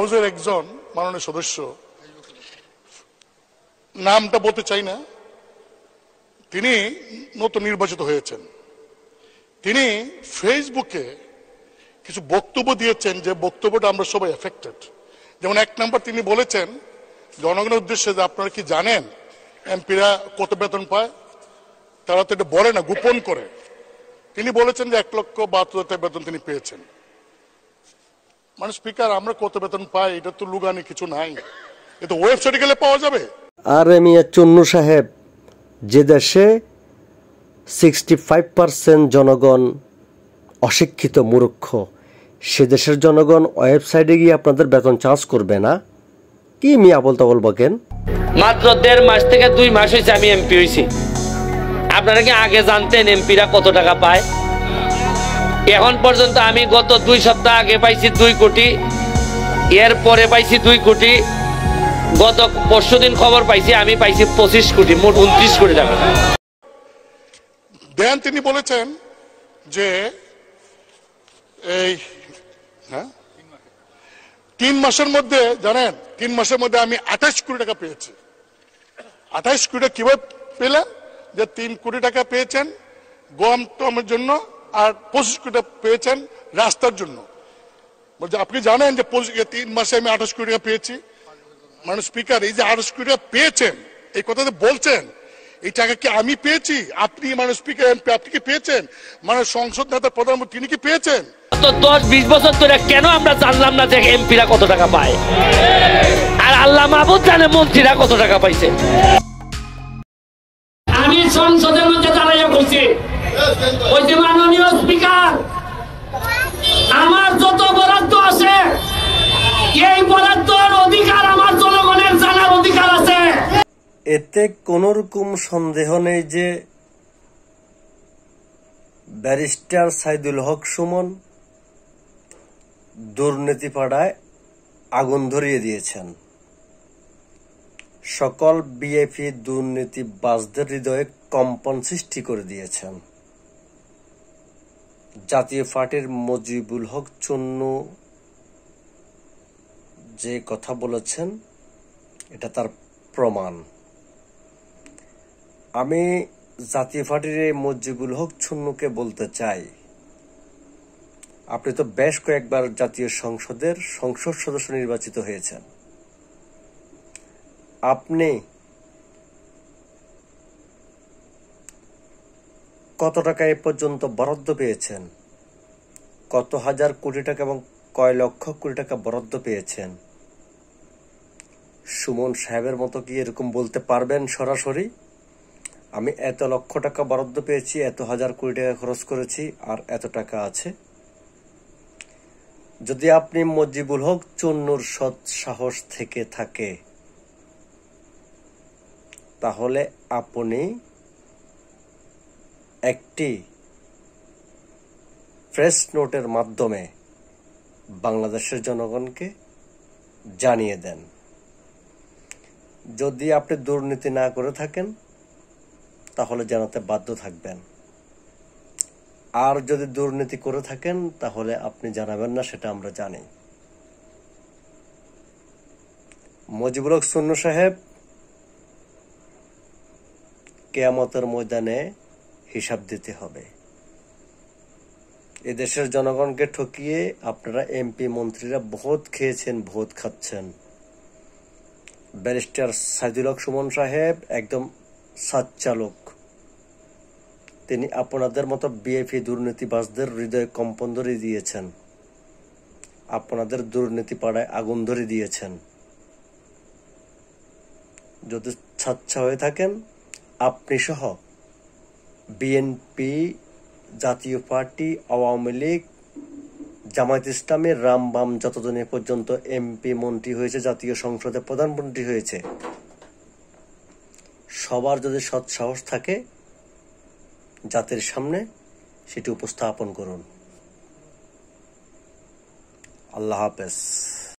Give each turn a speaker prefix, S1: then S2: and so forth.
S1: হাউসের একজন মাননীয় সদস্য, নামটা বলতে চাই না, তিনি নতুন নির্বাচিত হয়েছেন। তিনি ফেসবুকে কিছু বক্তব্য দিয়েছেন, যে বক্তব্যটা আমরা সবাই এফেক্টেড। যেমন এক নম্বর তিনি বলেছেন জনগণের উদ্দেশ্যে যে আপনারা কি জানেন এমপিরা কত বেতন পায়? তারা তো এটা বলে না, গোপন করে। তিনি বলেছেন যে 1,72,000 বেতন তিনি পেয়েছেন। মানে স্পিকার, আমরা কত বেতন পাই এটা তো লুগানি কিছু নাই, এটা ওয়েবসাইটে গেলে পাওয়া যাবে।
S2: আর মিয়া চন্নু সাহেব, যে দেশে 65% জনগণ অশিক্ষিত মূর্খ, সে দেশের জনগণ ওয়েবসাইটে গিয়ে আপনাদের বেতন চার্জ করবে না? কি মিয়া বলতে বলবো কেন?
S3: মাত্র 1.5 মাস থেকে 2 মাস হয়েছে আমি এমপি হয়েছি। আপনারা কি আগে জানতেন এমপিরা কত টাকা পায়? এখন পর্যন্ত আমি গত 2 সপ্তাহ আগে পাইছি 2 কোটি, এর পরে পাইছি 2 কোটি, গত পরশুদিন খবর পাইছি আমি পাইছি 25 কোটি, মোট 29 কোটি টাকা।
S1: দেন তিনি বলেছেন যে এই 3 মাসের মধ্যে, জানেন 3 মাসের মধ্যে আমি 28 কোটি টাকা পেয়েছি। 28 কোটি টাকা কিভাবে পেলেন? যে 3 কোটি টাকা পেয়েছেন গম টমের জন্য, আর 25 কোটি টাকা পেয়েছেন রাস্তার জন্য। বলছে আপনি জানেন যে 3 মাসে আমি 28 কোটি টাকা পেয়েছি। মানে স্পিকার, এই যে 28 কোটি টাকা পেয়েছেন, এই কথাতে বলছেন এই টাকা কি আমি পেয়েছি? আপনি মানে স্পিকার এমপি আপনি কি পেয়েছেন? মানে সংসদ নেতা প্রধানমন্ত্রী তিনি কি পেয়েছেন?
S3: তো 10-20 বছর ধরে কেন আমরা জানলাম না যে এমপিরা কত টাকা পায়? আর আল্লাহ মাহবুব জানে মন্ত্রীরা কত টাকা পাইছে। আমি সংসদের মধ্যে দাঁড়াইয়া বলছি, ওই যে মাননীয় স্পিকার, আমার যত বরাদ্দ আছে এই বরাদ্দের অধিকার আমার জনগণের জানার অধিকার আছে।
S2: এতে কোন রকম সন্দেহ নেই যে ব্যারিস্টার সাইদুল হক সুমন দুর্নীতি পাড়ায় আগুন ধরিয়ে দিয়েছেন। সকল বিএপি দুর্নীতিবাজদের হৃদয়ে কম্পন সৃষ্টি করে দিয়েছেন। জাতীয় পার্টির মুজিবুল হক চন্নু যে কথা বলেছেন এটা তার প্রমাণ। আমি জাতীয় পার্টির মুজিবুল হক চন্নুকে বলতে চাই, আপনি তো বেশ কয়েকবার জাতীয় সংসদের সংসদ সদস্য নির্বাচিত হয়েছেন। আপনি কত টাকা এ পর্যন্ত বরাদ্দ পেয়েছেন? কত হাজার কোটি টাকা এবং কয় লক্ষ কোটি টাকা বরাদ্দ পেয়েছেন? সুমন সাহেবের মতো কি এরকম বলতে পারবেন সরাসরি, আমি এত লক্ষ টাকা বরাদ্দ পেয়েছি, এত হাজার কোটি টাকা খরচ করেছি, আর এত টাকা আছে? যদি আপনি মুজিবুল হক চন্নুর সৎ সাহস থেকে থাকে, তাহলে আপনি একটি প্রেস নোটের মাধ্যমে বাংলাদেশের জনগণকে জানিয়ে দেন। যদি আপনি দুর্নীতি না করে থাকেন তাহলে জানাতে বাধ্য থাকবেন, আর যদি দুর্নীতি করে থাকেন তাহলে আপনি জানাবেন না, সেটা আমরা জানি। মুজিবুল হক চন্নু সাহেব, কিয়ামতের ময়দানে হিসাব দিতে হবে। এদেশের জনগণকে ঠকিয়ে আপনারা এমপি মন্ত্রীরা বহুত খেয়েছেন, বহুত খাচ্ছেন। ব্যারিস্টার সাইদুল হক সুমন সাহেব একদম সাচ্চা লোক। তিনি আপনাদের মতো বিএপি দুর্নীতিবাজদের হৃদয়ে কম্পন ধরিয়ে দিয়েছেন, আপনাদের দুর্নীতি পাড়ায় আগুন ধরিয়ে দিয়েছেন। যদি সাচ্চা হয়ে থাকেন, আপনি সহ বিএনপি, জাতীয় পার্টি, আওয়ামী লীগ, জামায়াত ইসলামী, রামবাম যতদিন পর্যন্ত এমপি মন্ত্রী হয়েছে, জাতীয় সংসদে প্রধানমন্ত্রী হয়েছে, সবার যদি সৎ সাহস থাকে জাতির সামনে সেটি উপস্থাপন করুন। আল্লাহ হাফেজ।